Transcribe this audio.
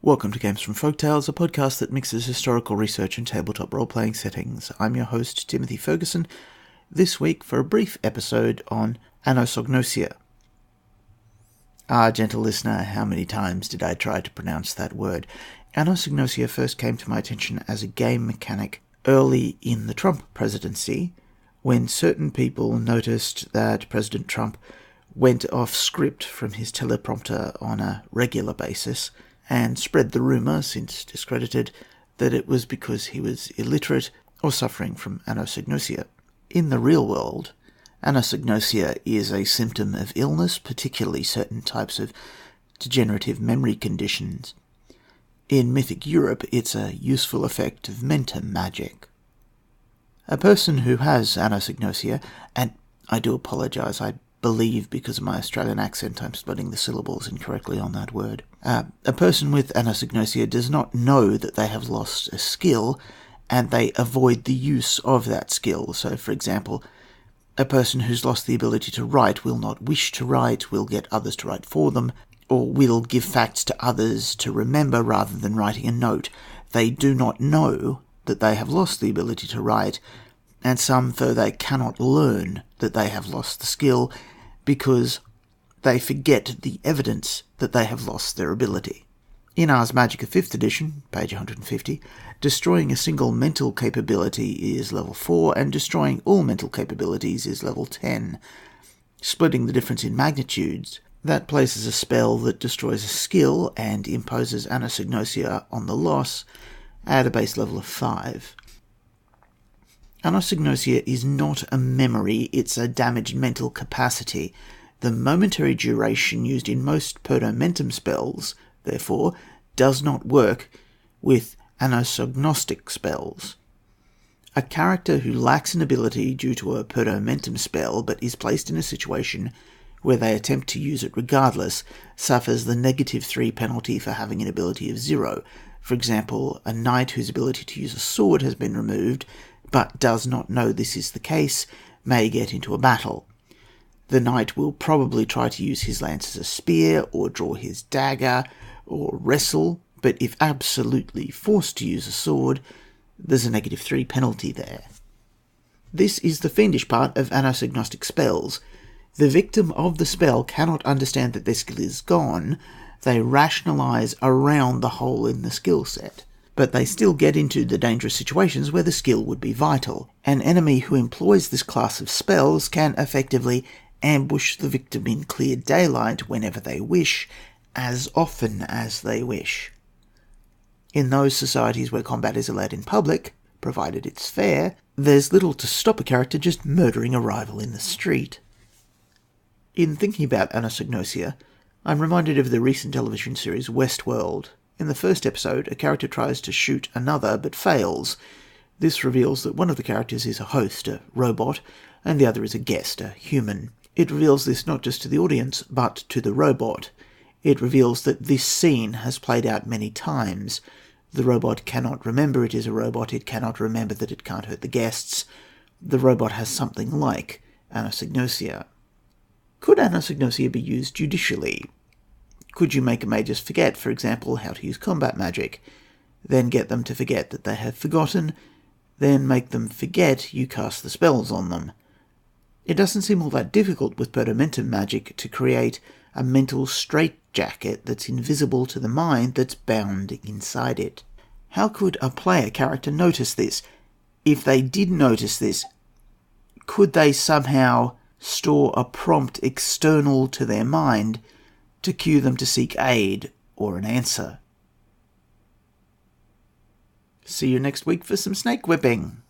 Welcome to Games from Folktales, a podcast that mixes historical research and tabletop role-playing settings. I'm your host, Timothy Ferguson, this week for a brief episode on Anosognosia. Gentle listener, how many times did I try to pronounce that word? Anosognosia first came to my attention as a game mechanic early in the Trump presidency, when certain people noticed that President Trump went off script from his teleprompter on a regular basis, and spread the rumour, since discredited, that it was because he was illiterate or suffering from anosognosia. In the real world, anosognosia is a symptom of illness, particularly certain types of degenerative memory conditions. In mythic Europe, it's a useful effect of mentum magic. A person who has anosognosia, and I do apologise, I believe because of my Australian accent I'm spelling the syllables incorrectly on that word. A person with anosognosia does not know that they have lost a skill, and they avoid the use of that skill. So, for example, a person who's lost the ability to write will not wish to write, will get others to write for them, or will give facts to others to remember rather than writing a note. They do not know that they have lost the ability to write, and some, though they cannot learn that they have lost the skill, because they forget the evidence that they have lost their ability. In Ars Magica 5th edition, page 150, destroying a single mental capability is level 4, and destroying all mental capabilities is level 10. Splitting the difference in magnitudes, that places a spell that destroys a skill and imposes anosognosia on the loss at a base level of 5. Anosognosia is not a memory, it's a damaged mental capacity. The momentary duration used in most proto-mentum spells, therefore, does not work with anosognostic spells. A character who lacks an ability due to a proto-mentum spell but is placed in a situation where they attempt to use it regardless suffers the -3 penalty for having an ability of 0. For example, a knight whose ability to use a sword has been removed but does not know this is the case, may get into a battle. The knight will probably try to use his lance as a spear, or draw his dagger, or wrestle, but if absolutely forced to use a sword, there's a -3 penalty there. This is the fiendish part of anosognostic spells. The victim of the spell cannot understand that their skill is gone. They rationalize around the hole in the skill set, but they still get into the dangerous situations where the skill would be vital. An enemy who employs this class of spells can effectively ambush the victim in clear daylight whenever they wish, as often as they wish. In those societies where combat is allowed in public, provided it's fair, there's little to stop a character just murdering a rival in the street. In thinking about anosognosia, I'm reminded of the recent television series Westworld. In the first episode, a character tries to shoot another but fails. This reveals that one of the characters is a host, a robot, and the other is a guest, a human. It reveals this not just to the audience, but to the robot. It reveals that this scene has played out many times. The robot cannot remember it is a robot, it cannot remember that it can't hurt the guests. The robot has something like anosognosia. Could anosognosia be used judicially? Could you make a magus forget, for example, how to use combat magic, then get them to forget that they have forgotten, then make them forget you cast the spells on them? It doesn't seem all that difficult with proto-mentum magic to create a mental straitjacket that's invisible to the mind that's bound inside it. How could a player character notice this? If they did notice this, could they somehow store a prompt external to their mind to cue them to seek aid or an answer? See you next week for some snake whipping.